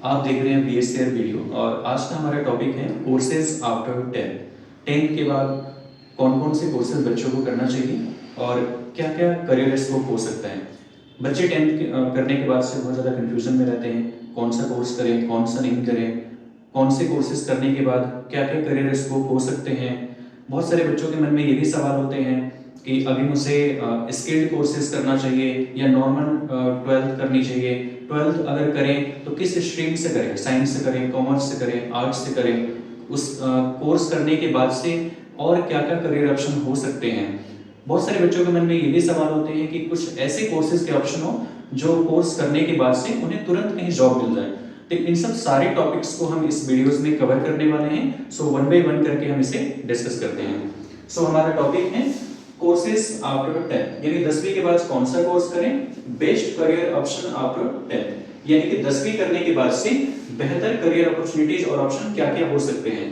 आप देख रहे हैं BSCR वीडियो और आज का हमारा टॉपिक है कोर्सेज आफ्टर 10th के बाद कौन कौन से कोर्सेज बच्चों को करना चाहिए और क्या क्या करियर स्कोप हो सकता है। बच्चे 10th करने के बाद से बहुत ज़्यादा कन्फ्यूजन में रहते हैं, कौन सा कोर्स करें कौन सा नहीं करें, कौन से कोर्सेज करने के बाद क्या क्या करियर स्कोप हो सकते हैं। बहुत सारे बच्चों के मन में ये भी सवाल होते हैं कि अभी मुझे स्किल्ड कोर्सेज करना चाहिए या नॉर्मल 12th करनी चाहिए। 12th अगर करें तो किस स्ट्रीम से करें, साइंस से करें, कॉमर्स से करें, आर्ट्स से करें। उस कोर्स करने के बाद से और क्या क्या करियर ऑप्शन हो सकते हैं। बहुत सारे बच्चों के मन में ये भी सवाल होते हैं कि कुछ ऐसे कोर्सेज के ऑप्शन हो जो कोर्स करने के बाद से उन्हें तुरंत कहीं जॉब मिल जाए। तो इन सब सारे टॉपिक्स को हम इस वीडियोस में कवर करने वाले हैं। सो वन बाय वन करके हम इसे डिस्कस करते हैं। सो हमारा टॉपिक है कोर्सेज आफ्टर 10th, यानी 10वीं के बाद कौन सा कोर्स करें, best career option after 10th, यानी कि 10वीं करने के बाद से बेहतर करियर अपॉर्चुनिटीज और ऑप्शन क्या क्या हो सकते हैं।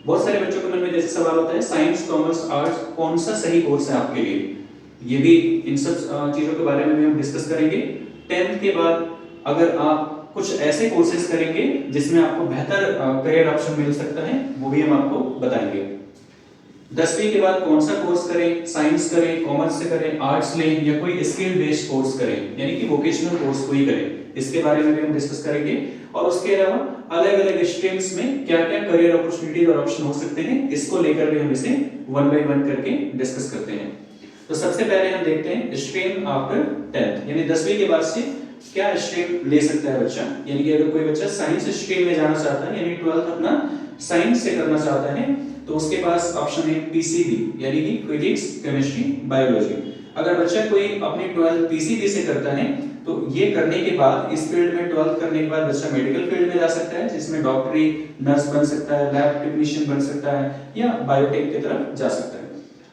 बहुत सारे बच्चों के मन में जैसे सवाल होता है साइंस, कॉमर्स, आर्ट्स कौन सा सही कोर्स है आपके लिए। ये भी इन सब चीजों के बारे में भी हम डिस्कस करेंगे। 10th के बाद अगर आप कुछ ऐसे कोर्सेज करेंगे जिसमें आपको बेहतर करियर ऑप्शन मिल सकता है, वो भी हम आपको बताएंगे। 10वीं के बाद कौन सा कोर्स करें, साइंस करें, कॉमर्स से करें, आर्ट्स लें या कोई स्किल बेस्ड कोर्स करें, यानी कि वोकेशनल कोर्स कोई करें, इसके बारे में भी हम डिस्कस करेंगे। और उसके अलावा अलग अलग स्ट्रीम्स में क्या क्या करियर अपॉर्चुनिटीज और ऑप्शन हो सकते हैं, इसको लेकर भी हम इसे वन बाय वन करके डिस्कस करते हैं। तो सबसे पहले हम देखते हैं स्ट्रीम आफ्टर 10th, यानी 10वीं के बाद से क्या स्ट्रीम ले सकता है बच्चा। यानी कि अगर कोई बच्चा साइंस स्ट्रीम में जाना चाहता है, यानी 12th अपना साइंस से करना चाहता है, तो उसके पास ऑप्शन है PCB, यानी कि फिजिक्स, केमिस्ट्री, बायोलॉजी। अगर बच्चा कोई अपनी 12th PCB से करता है तो ये करने के बाद इस फील्ड में 12th करने के बाद बच्चा मेडिकल फील्ड में जा सकता है, जिसमें डॉक्टरी, नर्स बन सकता है, लैब टेक्नीशियन बन सकता है या बायोटेक की तरफ जा सकता है।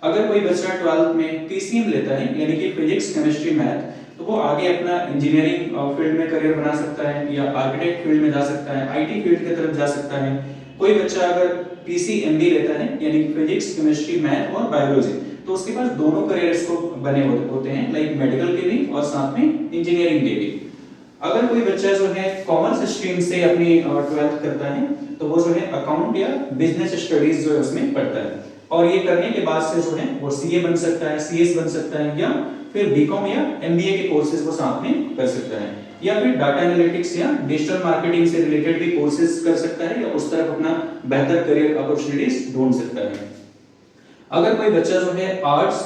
अगर कोई बच्चा 12th में PCM लेता है, यानी कि फिजिक्स, केमिस्ट्री, मैथ, तो वो आगे अपना इंजीनियरिंग फील्ड में करियर बना सकता है या आर्किटेक्ट फील्ड में जा सकता है, IT फील्ड की तरफ जा सकता है। कोई बच्चा अगर PCMB लेता है, यानी कि फिजिक्स, केमिस्ट्री, मैथ और बायोलॉजी, तो उसके पास दोनों करियर स्कोप बने होते हैं, लाइक मेडिकल के भी और साथ में इंजीनियरिंग के भी। अगर कोई बच्चा जो है कॉमर्स स्ट्रीम से अपनी 12th करता है तो वो जो है अकाउंट या बिजनेस स्टडीज जो है उसमें पढ़ता है, और ये करने के बाद से जो है वो CA बन सकता है, CS बन सकता है, या फिर BCom या MBA के कोर्सेज को साथ में कर सकता है, या फिर डाटा एनालिटिक्स या डिजिटल मार्केटिंग से रिलेटेड भी कोर्सेज कर सकता है, या उस तरफ अपना बेहतर करियर अपॉर्चुनिटीज ढूंढ सकता है। अगर कोई बच्चा जो है आर्ट्स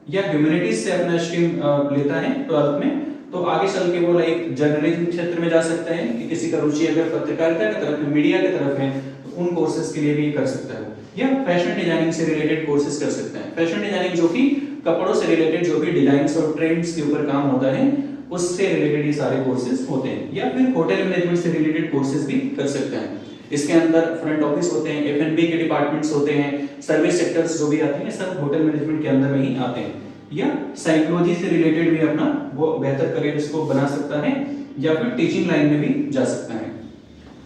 या ह्यूमैनिटीज से अपना स्ट्रीम लेता है 12th में, तो आगे चल के वो लाइक जर्नलिज्म क्षेत्र में जा सकता है, कि किसी का रुचि अगर पत्रकारिता की तरफ है, मीडिया की तरफ है, तो उन कोर्सेज के लिए भी कर सकता है, या फैशन डिजाइनिंग से रिलेटेड कोर्सेज कर सकता है। फैशन डिजाइनिंग जो कि कपड़ों से रिलेटेड जो भी डिजाइन्स और ट्रेंड्स के ऊपर काम होता है, उससे रिलेटेड ये सारे कोर्सेज होते हैं, या फिर होटल मैनेजमेंट से रिलेटेड कोर्सेज भी कर सकते हैं। इसके अंदर फ्रंट ऑफिस होते हैं, F&B के डिपार्टमेंट्स होते हैं, सर्विस सेक्टर्स जो भी आते हैं सब होटल मैनेजमेंट के अंदर में ही आते हैं। या साइकोलॉजी से रिलेटेड भी अपना वो बेहतर करियर स्कोप बना सकता है, या फिर टीचिंग लाइन में भी जा सकता है।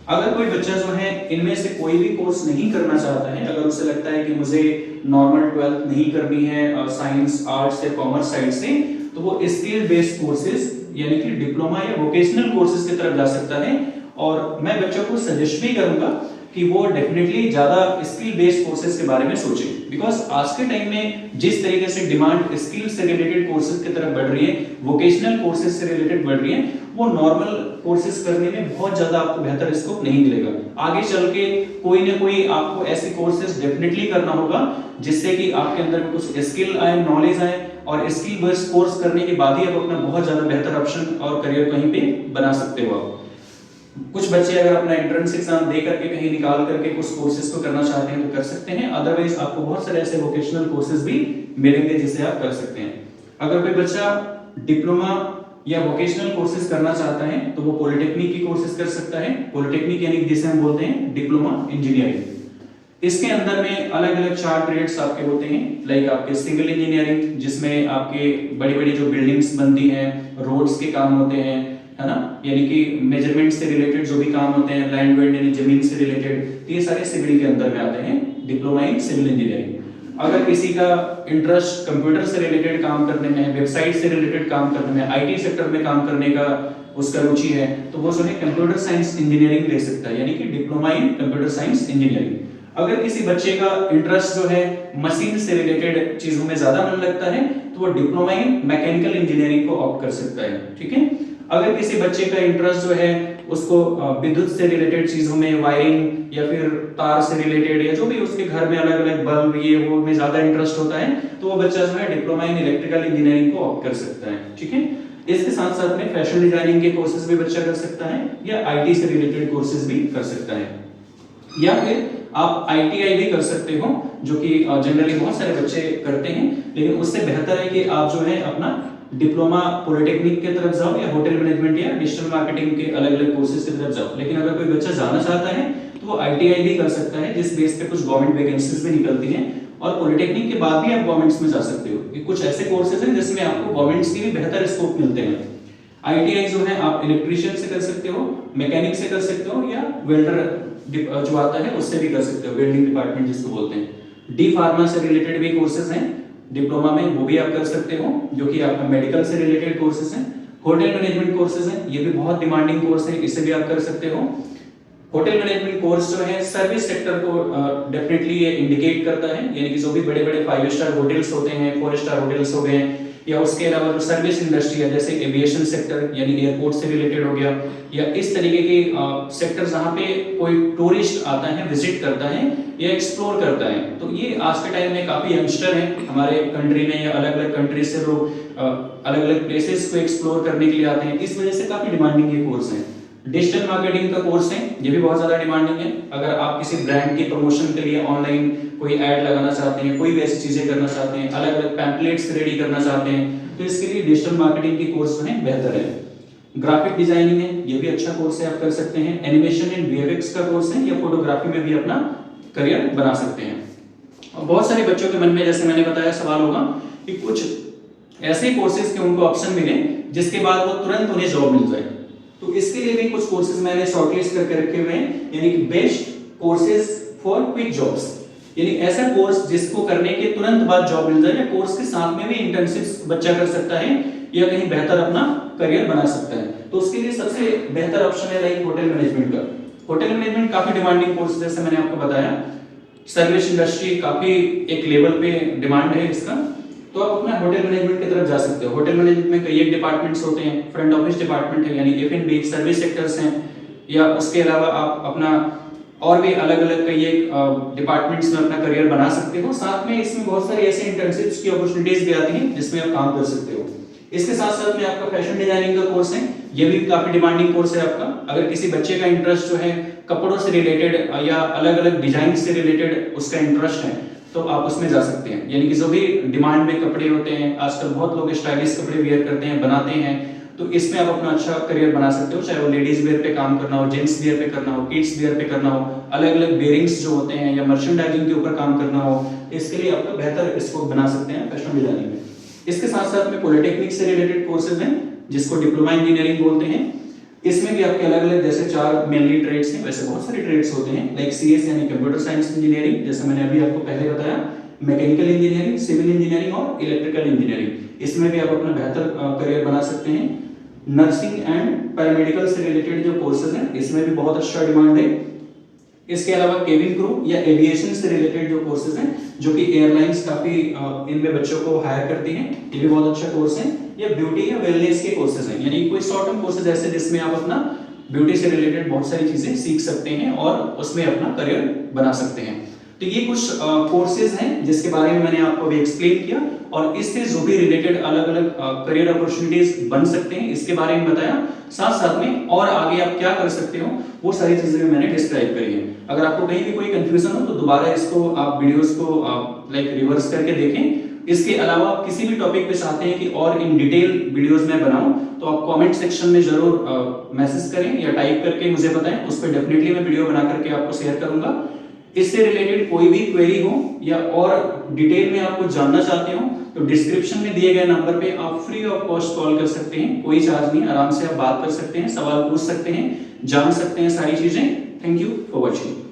अगर कोई बच्चा जो है इनमें से कोई भी कोर्स नहीं करना चाहता है, अगर उसे लगता है कि मुझे नॉर्मल 12th नहीं करनी है साइंस, आर्ट्स या कॉमर्स साइड से, तो वो स्किल बेस्ड कोर्सेज यानी कि डिप्लोमा या वोकेशनल कोर्सेज की तरफ जा सकता है। और मैं बच्चों को सजेस्ट भी करूंगा कि वो डेफिनेटली ज्यादा स्किल बेस्ड कोर्सेज के बारे में सोचें, बिकॉज आज के टाइम में जिस तरीके से डिमांड स्किल से रिलेटेड कोर्सेज की तरफ बढ़ रही है, वोकेशनल कोर्सेज से रिलेटेड बढ़ रही है, वो नॉर्मल कोर्सेज करने में बहुत ज्यादा आपको बेहतर स्कोप नहीं मिलेगा। आगे चल के कोई ना कोई आपको ऐसे कोर्सेज डेफिनेटली करना होगा जिससे कि आपके अंदर में कुछ स्किल आए, नॉलेज आए, और स्किल बेस्ड कोर्स करने के बाद ही आप अपना बहुत ज्यादा बेहतर ऑप्शन और करियर कहीं पे बना सकते हो आप। कुछ बच्चे अगर अपना एंट्रेंस एग्जाम दे करके कहीं निकाल करके कुछ कोर्सेज को करना चाहते हैं तो कर सकते हैं, अदरवाइज आपको बहुत सारे ऐसे वोकेशनल कोर्सेज भी मिलेंगे जिसे आप कर सकते हैं। अगर कोई बच्चा डिप्लोमा या वोकेशनल कोर्सेज करना चाहता है तो वो पॉलिटेक्निक की कोर्सेज कर सकता है। पॉलिटेक्निक यानी जिसे हम बोलते हैं डिप्लोमा इंजीनियरिंग। इसके अंदर में अलग अलग 4 ट्रेड्स आपके होते हैं, लाइक आपके सिविल इंजीनियरिंग जिसमें आपके बड़ी बड़ी जो बिल्डिंग्स बनती हैं, रोड्स के काम होते हैं, है ना, यानी कि मेजरमेंट से रिलेटेड जो भी काम होते हैं, लैंड वेंड यानी जमीन से रिलेटेड, ये सारे सिविल के अंदर में आते हैं, डिप्लोमा इन सिविल इंजीनियरिंग। अगर किसी का इंटरेस्ट कंप्यूटर से रिलेटेड काम करने में है, वेबसाइट से रिलेटेड काम करने में, IT सेक्टर में काम करने का उसका रुचि है, तो तो वो जो है कंप्यूटर साइंस इंजीनियरिंग ले सकता है, यानी कि diploma in computer science engineering. अगर किसी बच्चे का इंटरेस्ट जो है मशीन से रिलेटेड चीजों में ज्यादा मन लगता है तो वो डिप्लोमा इन मैकेनिकल इंजीनियरिंग को ऑप्ट कर सकता है, ठीक है। अगर किसी बच्चे का इंटरेस्ट जो है उसको विद्युत से रिलेटेड चीजों में, वायरिंग या फिर तार से रिलेटेड या जो भी उसके घर में अलग अलग बल्ब ये वो में ज्यादा इंटरेस्ट होता है तो वो बच्चा जो है डिप्लोमा इन इलेक्ट्रिकल इंजीनियरिंग को ऑप्ट कर सकता है, ठीक है। इसके साथ साथ में फैशन डिजाइनिंग के कोर्सेज भी बच्चा कर सकता है या आईटी से रिलेटेड कोर्सेज भी कर सकता है, या फिर आप आईटीआई भी कर सकते हो जो कि जनरली बहुत सारे बच्चे करते हैं। लेकिन उससे बेहतर है कि आप जो है अपना डिप्लोमा पॉलिटेक्निक की तरफ जाओ या होटल मैनेजमेंट या डिजिटल मार्केटिंग के अलग अलग कोर्सेज की तरफ जाओ। लेकिन अगर कोई बच्चा जाना चाहता है तो वो आईटीआई भी कर सकता है जिस बेस पे कुछ गवर्नमेंट वैकेंसीज भी निकलती हैं, और पॉलिटेक्निक के बाद भी आप गवर्नमेंट्स में जा सकते हो कि कुछ ऐसे कोर्सेज हैं जिसमें आपको गवर्नमेंट्स के भी बेहतर स्कोप मिलते हैं। आईटीआई जो है आप इलेक्ट्रीशियन से कर सकते हो, मैकेनिक से कर सकते हो या वेल्डर जो आता है उससे भी कर सकते हो, वेल्डिंग डिपार्टमेंट जिसको बोलते हैं। डी फार्मा से रिलेटेड भी कोर्सेज हैं डिप्लोमा में, वो भी आप कर सकते हो जो कि आपका मेडिकल से रिलेटेड कोर्सेज हैं। होटल मैनेजमेंट कोर्सेज हैं, ये भी बहुत डिमांडिंग कोर्स है, इसे भी आप कर सकते हो। होटल मैनेजमेंट कोर्स जो है सर्विस सेक्टर को डेफिनेटली ये इंडिकेट करता है, यानी कि जो भी बड़े बड़े 5 स्टार होटल्स होते हैं, 4 स्टार होटल्स हो गए, या उसके अलावा जो सर्विस इंडस्ट्री है जैसे एविएशन सेक्टर यानी एयरपोर्ट से रिलेटेड हो गया, या इस तरीके के सेक्टर जहां पे कोई टूरिस्ट आता है, विजिट करता है या एक्सप्लोर करता है। तो ये आज के टाइम में काफी यंगस्टर हैं हमारे कंट्री में या अलग अलग कंट्री से लोग अलग अलग प्लेसेस को एक्सप्लोर करने के लिए आते हैं, इस वजह से काफी डिमांडिंग ये कोर्स है। डिजिटल मार्केटिंग का कोर्स है, ये भी बहुत ज्यादा डिमांडिंग है। अगर आप किसी ब्रांड की प्रमोशन के लिए ऑनलाइन कोई ऐड लगाना चाहते हैं, कोई भी ऐसी चीजें करना चाहते हैं, अलग अलग पैम्पलेट्स रेडी करना चाहते हैं, तो इसके लिए डिजिटल मार्केटिंग की कोर्स जो है बेहतर है। ग्राफिक डिजाइनिंग है, ये भी अच्छा कोर्स है, आप कर सकते हैं। एनिमेशन एंड वीएफएक्स का कोर्स है, या फोटोग्राफी में भी अपना करियर बना सकते हैं। और बहुत सारे बच्चों के मन में जैसे मैंने बताया सवाल होगा कि कुछ ऐसे कोर्सेज के उनको ऑप्शन मिले जिसके बाद वो तुरंत उन्हें जॉब मिल जाए, तो इसके लिए भी कुछ कोर्सेज मैंने शॉर्टलिस्ट करके रखे हुए हैं, यानी कि best courses for quick jobs, यानी ऐसा कोर्स जिसको करने के तुरंत बाद जॉब मिल जाए, या कोर्स के साथ में भी इंटर्नशिप बच्चा कर सकता है या कहीं बेहतर अपना करियर बना सकता है। तो उसके लिए सबसे बेहतर ऑप्शन है लाइक होटल मैनेजमेंट का। होटल मैनेजमेंट काफी डिमांडिंग कोर्स जैसे मैंने आपको बताया, सर्विस इंडस्ट्री काफी एक लेवल पे डिमांड है इसका, तो आप अपना होटल मैनेजमेंट की तरफ जा सकते हो। होटल मैनेजमेंट में कई एक डिपार्टमेंट्स होते हैं, फ्रंट ऑफिस डिपार्टमेंट है यानी F&B सर्विस सेक्टर्स हैं, या उसके अलावा आप अपना और भी अलग अलग कई एक डिपार्टमेंट्स में अपना करियर बना सकते हो। साथ में इसमें बहुत सारी ऐसे इंटर्नशिप्स की अपॉर्चुनिटीज भी आती हैं जिसमें आप काम कर सकते हो। इसके साथ साथ में आपका फैशन डिजाइनिंग का कोर्स है, ये भी काफी डिमांडिंग कोर्स है आपका। अगर किसी बच्चे का इंटरेस्ट जो है कपड़ों से रिलेटेड या अलग अलग डिजाइन से रिलेटेड उसका इंटरेस्ट है तो आप उसमें जा सकते हैं, यानी कि जो भी डिमांड में कपड़े होते हैं, आजकल बहुत लोग स्टाइलिश कपड़े वेयर करते हैं, बनाते हैं, तो इसमें आप अपना अच्छा करियर बना सकते हो। चाहे वो लेडीज वेयर पे काम करना हो, जेंट्स वेयर पे करना हो, किड्स वेयर पे करना हो, अलग अलग बेयरिंग्स जो होते हैं या मर्चेंडाइजिंग के ऊपर काम करना हो, इसके लिए आप बेहतर स्कोप बना सकते हैं फैशन डिजाइनिंग में। इसके साथ साथ में पॉलिटेक्निक से रिलेटेड कोर्सेज हैं जिसको डिप्लोमा इंजीनियरिंग बोलते हैं। इसमें भी आपके अलग अलग जैसे 4 मेनली ट्रेड्स हैं, वैसे बहुत सारे ट्रेड्स होते हैं लाइक CS यानी कंप्यूटर साइंस इंजीनियरिंग, जैसे मैंने अभी आपको पहले बताया, मैकेनिकल इंजीनियरिंग, सिविल इंजीनियरिंग और इलेक्ट्रिकल इंजीनियरिंग, इसमें भी आप अपना बेहतर करियर बना सकते हैं। नर्सिंग एंड पैरामेडिकल से रिलेटेड जो कोर्सेज हैं इसमें भी बहुत अच्छा डिमांड है। इसके अलावा केबिन क्रू या एविएशन से रिलेटेड जो कोर्सेज हैं जो कि एयरलाइंस काफी इनमें बच्चों को हायर करती हैं, ये भी बहुत अच्छा कोर्स है। या ब्यूटी या वेलनेस के कोर्सेज हैं, यानी कोई शॉर्ट टर्म कोर्सेज ऐसे जिसमें आप अपना ब्यूटी से रिलेटेड बहुत सारी चीजें सीख सकते हैं और उसमें अपना करियर बना सकते हैं। तो ये कुछ कोर्सेज हैं जिसके बारे में मैंने आपको अभी एक्सप्लेन किया, और इससे जो भी रिलेटेड अलग अलग करियर अपॉर्चुनिटीज बन सकते हैं इसके बारे में बताया। साथ साथ में और आगे आप क्या कर सकते हो वो सारी चीजें मैंने डिस्क्राइब करी है। अगर आपको कहीं भी कोई कंफ्यूजन हो तो दोबारा इसको आप वीडियोस को लाइक रिवर्स करके देखें। इसके अलावा आप किसी भी टॉपिक पे चाहते हैं कि और इन डिटेल वीडियोस मैं बनाऊं तो आप कमेंट सेक्शन में जरूर मैसेज करें या टाइप करके मुझे बताएं, उस पर डेफिनेटली मैं वीडियो बना करके आपको शेयर करूंगा। इससे रिलेटेड कोई भी क्वेरी हो या और डिटेल में आपको जानना चाहते हो तो डिस्क्रिप्शन में दिए गए नंबर पे आप फ्री ऑफ कॉस्ट कॉल कर सकते हैं, कोई चार्ज नहीं, आराम से आप बात कर सकते हैं, सवाल पूछ सकते हैं, जान सकते हैं सारी चीजें। Thank you for watching.